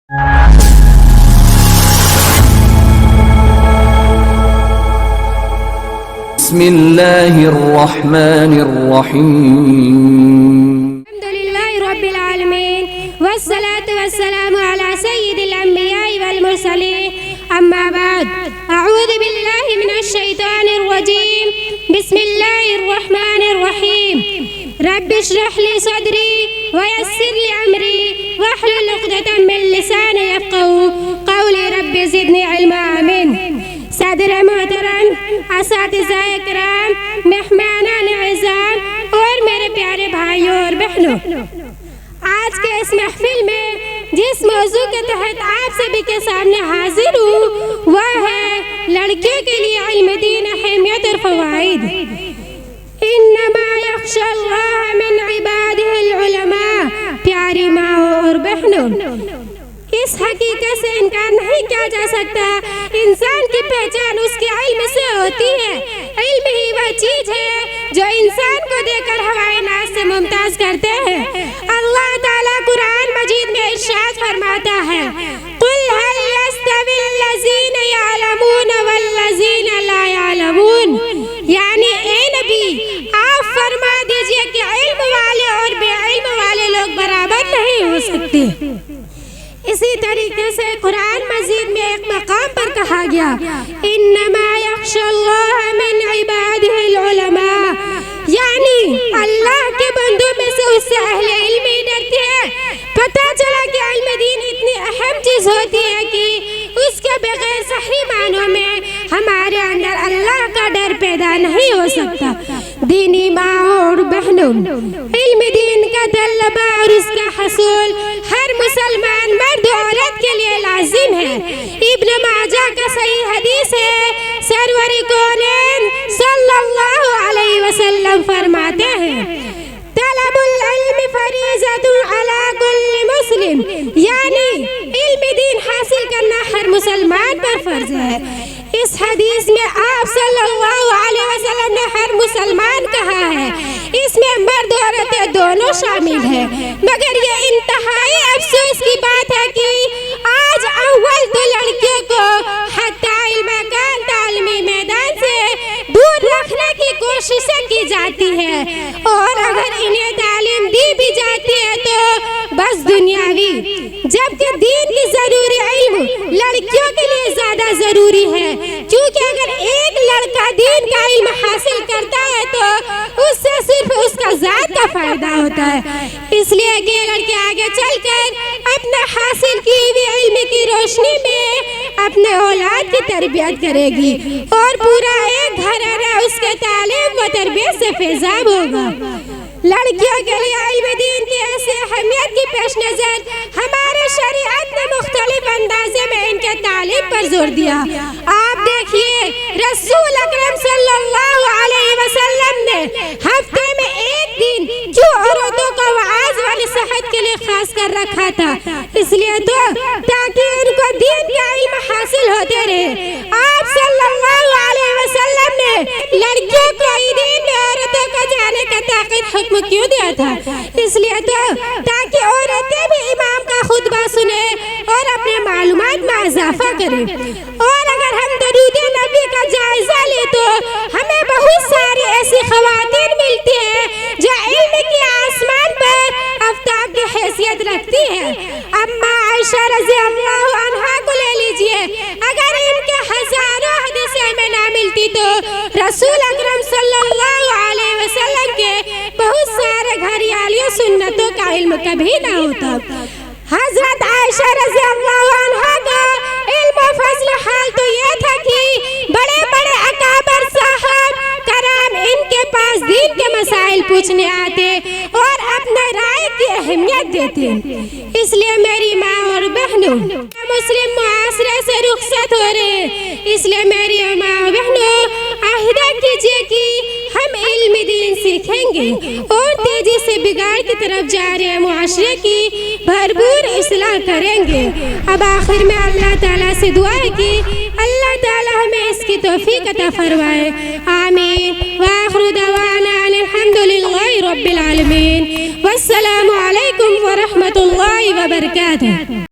بسم اللہ الرحمن الرحیم الحمدللہ رب العالمین والصلاة والسلام على سید الانبیاء والمرسلین اما بعد اعوذ باللہ من الشیطان الرجیم بسم اللہ الرحمن الرحیم رب اشرح لی صدری ویسر لی امری واحلل عقدۃ من لسانی یفقهوا قولی رب زدنی علما آمین۔ صدر محترم، اساتذہ کرام، مہمانان اعزاز اور میرے پیارے بھائیوں اور بہنوں، آج کے اس محفل میں جس موضوع کے تحت آپ سبھی کے سامنے حاضر ہوں وہ ہے لڑکیوں کے لیے علم دین، اہمیت اور فوائد۔ انما یخشی اللہ من عبادہ العلماء۔ پیاری ماؤں اور بہنوں، اس حقیقت سے انکار نہیں کیا جا سکتا، انسان کی پہچان اس کے علم سے ہوتی ہے۔ علم ہی وہ چیز ہے جو انسان کو دے کر ہوائے ناز سے ممتاز کرتے ہیں۔ اللہ تعالیٰ قرآن مجید میں ارشاد فرماتا ہے، قُلْ هَلْ يَسْتَوِي الَّذِينَ يَعْلَمُونَ وَالَّذِينَ لَا يَعْلَمُونَ۔ یعنی اے نبی، آپ فرما دیجئے کہ علم والے اور بے علم والے لوگ برابر نہیں ہو سکتے۔ اسی طریقے سے قرآن مجید میں ایک مقام پر کہا گیا، انما یخشی اللہ من عبادہ العلماء، یعنی اللہ کے بندوں میں سے اس سے اہل علم ہی ڈرتے ہیں۔ پتہ چلا کہ علم دین اتنی اہم چیز ہوتی ہے کہ اس کے بغیر صحیح معنوں میں ہمارے اندر اللہ کا ڈر پیدا نہیں ہو سکتا۔ دینی ماں اور بہنوں، علم دین کا طلبہ اور اس کا حصول ہر مسلمان مرد و عورت کے لیے لازم ہے۔ ابن ماجہ کا صحیح حدیث ہے، سرور کونین صلی اللہ علیہ وسلم فرماتے ہیں، طلب العلم فریضۃ علی کل مسلم، یعنی علم دین حاصل کرنا ہر مسلمان پر فرض ہے۔ اس حدیث میں آپ صلی اللہ علیہ وسلم نے ہر مسلمان کہا ہے، اس میں مرد و عورتیں دونوں شامل ہیں، مگر یہ انتہائی افسوس کی بات ہے کہ آج اول تو لڑکیوں کو حتی المکان تعلیمی میدان سے دور رکھنے کی کوششیں کی جاتی ہے، اور اگر انہیں تعلیم دی بھی جاتی ہے تو بس دنیاوی، جبکہ دین کی ضروری علم لڑکیوں کے لیے زیادہ ضروری ہے، کیونکہ اگر ایک لڑکا دین کا علم حاصل کرتا ہے تو اس سے صرف اس کا ذات کا فائدہ ہوتا ہے۔ اس لیے کہ لڑکی آگے چل کر اپنا حاصل کی ہوئی علم کی روشنی میں اپنے اولاد کی تربیت کرے گی، اور پورا ایک گھرانہ اس کے تعلیم و تربیت سے فیضاب ہوگا۔ لڑکیوں کے لیے علم دین کی ایسی اہمیت کی پیش نظر ہمارے شریعت نے مختلف اندازے میں ان کے تعلیم پر زور دیا۔ آپ دیکھیے، رسول اکرم صلی اللہ علیہ وسلم نے ہفتے میں ایک دن کیوں عورتوں کو وعظ و نصیحت کے لیے خاص کر رکھا تھا؟ اس لیے تو تاکہ ان کو دین کا علم حاصل ہوتے رہے۔ آپ صلی اللہ علیہ وسلم نے لڑکیوں کو عیدین میں عورتوں کو جانے کا تاکید حکم کیوں دیا تھا؟ اس لیے تو تاکہ عورتیں بھی امام کا خطبہ سنیں اور اپنے معلومات میں اضافہ کریں۔ اور اگر ہم درود نبی کا جائزہ لیں تو ہمیں بہت ساری ایسی خواتین ملتی ہیں جو علم کی آسمان پر آفتاب کی حیثیت رکھتی ہیں۔ اما عائشہ رضی اللہ عنہا کو لے لیجئے، اگر ان کے ہزاروں حدیثیں میں نہ ملتی تو رسول اکرم صلی اللہ علیہ وسلم کے بہت سارے گھریالیوں سنتوں کا علم کبھی نہ ہوتا۔ حضرت عائشہ رضی اللہ عنہا کا علم و فضل حال تو یہ تھا کہ بڑے بڑے اکابر صاحب کرام ان کے پاس دین کے مسائل پوچھنے آتے اور اپنے رائے کی اہمیت دیتے۔ اس لیے میری ماں اور بہنوں، مسلم معاشرے سے رخصت ہو رہے، اس لیے میری ماں اور بہنوں عہدہ کیجئے کہ ہم علم دین سیکھیں گے اور تیزی سے بگاڑ کی طرف جا رہے معاشرے کی بھرپور اصلاح کریں گے۔ اب آخر میں اللہ تعالیٰ سے دعا ہے کہ اللہ تعالیٰ ہمیں اس کی توفیق عطا فرمائے، آمین۔ وآخر دعوانا الحمدللہ رب العالمین، والسلام علیکم ورحمۃ اللہ وبرکاتہ۔